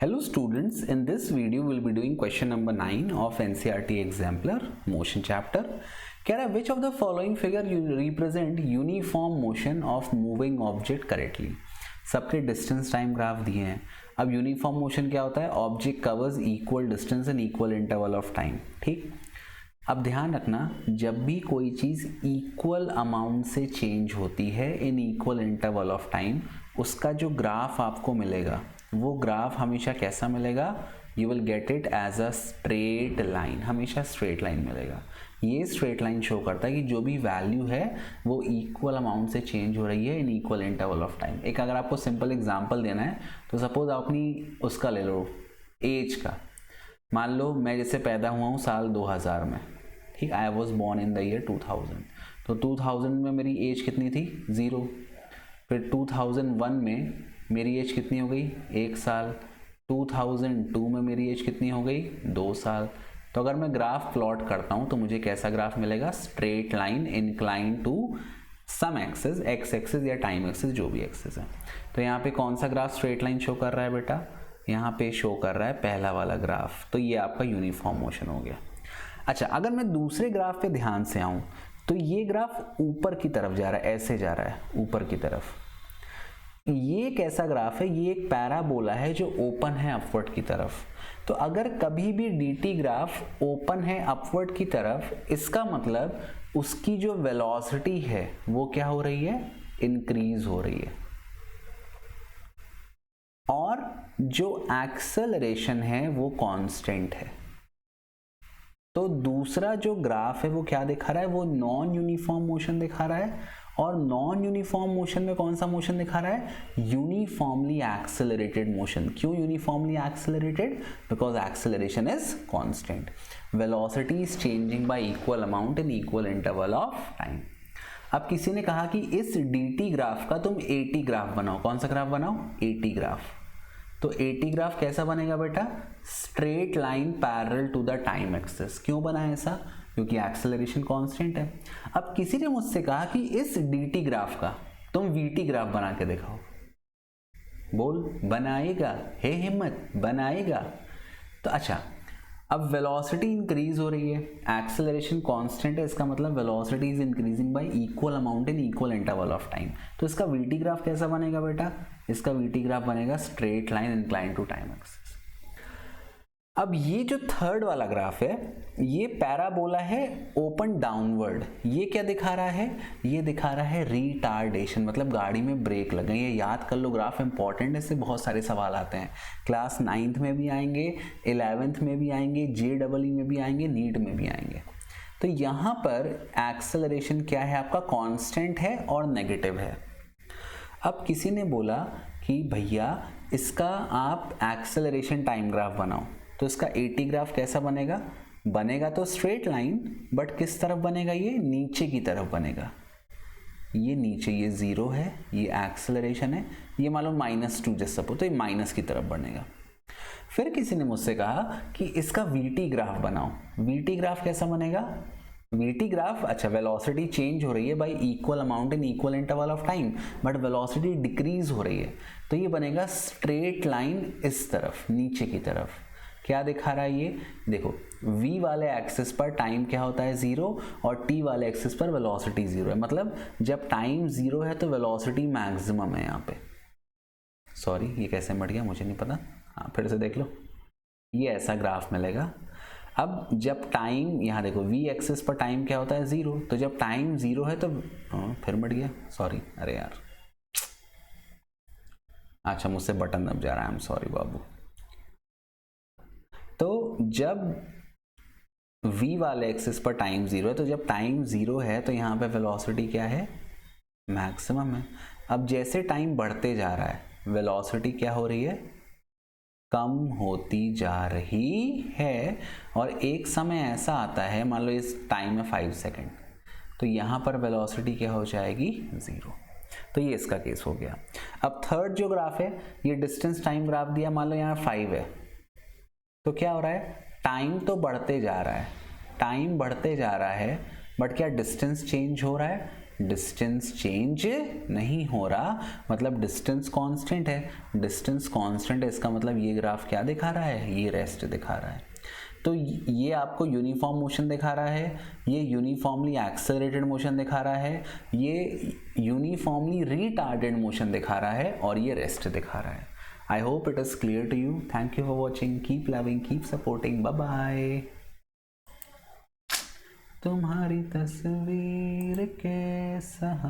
Hello students, in this video we'll be doing question number 9 of NCERT exemplar motion chapter. कह रहा है which of the following figure you represent uniform motion of moving object correctly. सबके distance time graph दिए हैं. अब uniform motion क्या होता है? Object covers equal distance in equal interval of time. ठीक. अब ध्यान रखना, जब भी कोई चीज़ इक्वल अमाउंट से चेंज होती है इन इक्वल इंटरवल ऑफ टाइम, उसका जो ग्राफ आपको मिलेगा वो ग्राफ हमेशा कैसा मिलेगा? You will get it as a straight line. हमेशा स्ट्रेट लाइन मिलेगा. ये स्ट्रेट लाइन शो करता है कि जो भी वैल्यू है वो इक्वल अमाउंट से चेंज हो रही है इन इक्वल इंटरवल ऑफ टाइम. एक अगर आपको सिंपल एग्जांपल देना है तो सपोज आप अपनी उसका ले लो, एज का. मान लो मैं जैसे पैदा हुआ हूँ साल 2000 में. ठीक. I was born in the year 2000. तो 2000 में मेरी एज कितनी थी? 0. फिर 2001 में मेरी एज कितनी हो गई? 1 साल. 2002 में मेरी एज कितनी हो गई? 2 साल. तो अगर मैं ग्राफ प्लॉट करता हूँ तो मुझे कैसा ग्राफ मिलेगा? Straight line incline to some axis, X axis या टाइम एक्सिस, जो भी एक्सिस है. तो यहाँ पे कौन सा ग्राफ स्ट्रेट लाइन शो कर रहा है बेटा? यहाँ पे शो कर रहा है पहला वाला ग्राफ. तो ये आपका यूनिफॉर्म मोशन हो गया. अच्छा, अगर मैं दूसरे ग्राफ पे ध्यान से आऊँ तो ये ग्राफ ऊपर की तरफ जा रहा है, ऐसे जा रहा है ऊपर की तरफ. ये कैसा ग्राफ है? ये एक पैराबोला है जो ओपन है अपवर्ड की तरफ. तो अगर कभी भी dt ग्राफ ओपन है अपवर्ड की तरफ, इसका मतलब उसकी जो वेलोसिटी है वो क्या हो रही है? इंक्रीज हो रही है. और जो एक्सेलरेशन है वो कांस्टेंट है. तो दूसरा जो ग्राफ है वो क्या दिखा रहा है? वो नॉन यूनिफॉर्म मोशन दिखा रहा है. और नॉन यूनिफॉर्म मोशन में कौन सा मोशन दिखा रहा है? Uniformly accelerated motion. क्यों uniformly accelerated? Because acceleration is constant. Velocity is changing by equal amount in equal interval of time. अब किसी ने कहा कि इस dt ग्राफ का तुम AT ग्राफ बनाओ. कौन सा ग्राफ बनाओ? AT graph. तो AT ग्राफ कैसा बनेगा बेटा? Straight line parallel to the time axis. क्यों बना है ऐसा? क्योंकि एक्सेलरेशन कांस्टेंट है. अब किसी ने मुझसे कहा कि इस dt ग्राफ का तुम VT ग्राफ बना के दिखाओ. बोल, बनाएगा? हे हिम्मत, बनाएगा? तो अच्छा, अब वेलोसिटी इंक्रीज हो रही है, एक्सेलरेशन कांस्टेंट है, इसका मतलब velocity is increasing by equal amount in equal interval of time. तो इसका VT ग्राफ कैसा बनेगा बेटा? इसका VT ग्राफ बनेगा straight line incline to time axis. अब ये जो थर्ड वाला ग्राफ है ये पैराबोला है ओपन डाउनवर्ड. ये क्या दिखा रहा है? ये दिखा रहा है रिटार्डेशन, मतलब गाड़ी में ब्रेक लग गई. ये याद कर लो, ग्राफ इंपॉर्टेंट है, इससे बहुत सारे सवाल आते हैं. क्लास 9th में भी आएंगे, 11th में भी आएंगे, JEE में भी आएंगे, नीट में भी आएंगे. तो यहाँ पर एक्सेलरेशन क्या है आपका? कांस्टेंट है और नेगेटिव है. अब किसी ने बोला कि भैया इसका आप एक्सेलरेशन टाइम ग्राफ बनाओ. तो इसका AT ग्राफ कैसा बनेगा? बनेगा तो स्ट्रेट लाइन, बट किस तरफ बनेगा? ये नीचे की तरफ बनेगा. ये नीचे, ये 0 है, ये एक्सेलरेशन है, ये मान लो -2 जैसा, तो ये माइनस की तरफ बनेगा. फिर किसी ने मुझसे कहा कि इसका VT ग्राफ बनाओ. VT ग्राफ कैसा बनेगा? VT ग्राफ, अच्छा, वेलोसिटी चेंज हो रही है by equal amount in equal interval of time, but velocity decrease हो रही है. तो ये बनेगा स्ट्रेट लाइन इस तरफ, नीचे की तरफ. क्या दिखा रहा है ये? देखो, v वाले एक्सिस पर टाइम क्या होता है? 0. और t वाले एक्सिस पर वेलोसिटी 0 है. मतलब जब टाइम 0 है तो वेलोसिटी मैक्सिमम है यहाँ पे. सॉरी, ये कैसे मट गया मुझे नहीं पता. हाँ, फिर से देख लो. ये ऐसा ग्राफ मिलेगा. अब जब टाइम, यहाँ देखो, v एक्सिस पर टाइम क्या होता है? 0. तो जब टाइम 0 है तो फिर मट गया. सॉरी, अरे यार, अच्छा, मुझसे बटन दब जा रहा है. आई एम सॉरी बाबू. तो जब v वाले एक्सिस पर टाइम 0 है, तो जब टाइम 0 है तो यहाँ पे वेलोसिटी क्या है? मैक्सिमम है. अब जैसे टाइम बढ़ते जा रहा है वेलोसिटी क्या हो रही है? कम होती जा रही है. और एक समय ऐसा आता है, मान लो इस टाइम है 5 सेकेंड, तो यहाँ पर वेलोसिटी क्या हो जाएगी? 0. तो ये इसका केस हो गया. अब थर्ड जो ग्राफ है, ये डिस्टेंस टाइम ग्राफ दिया. मान लो यहाँ 5 है, तो क्या हो रहा है? टाइम तो बढ़ते जा रहा है, टाइम बढ़ते जा रहा है, बट क्या डिस्टेंस चेंज हो रहा है? डिस्टेंस चेंज नहीं हो रहा, मतलब डिस्टेंस कांस्टेंट है। डिस्टेंस कांस्टेंट है, इसका मतलब ये ग्राफ क्या दिखा रहा है, ये रेस्ट दिखा रहा है। तो ये आपको यूनिफॉर्म मोशन दिखा रहा है, ये यूनिफॉर्मली एक्सेलरेटेड मोशन दिखा रहा है, ये यूनिफॉर्मली रिटार्डेड मोशन दिखा रहा है, और ये रेस्ट दिखा रहा है। I hope it is clear to you. Thank you for watching, keep loving, keep supporting, bye bye. तुम्हारी तस्वीर के सहारे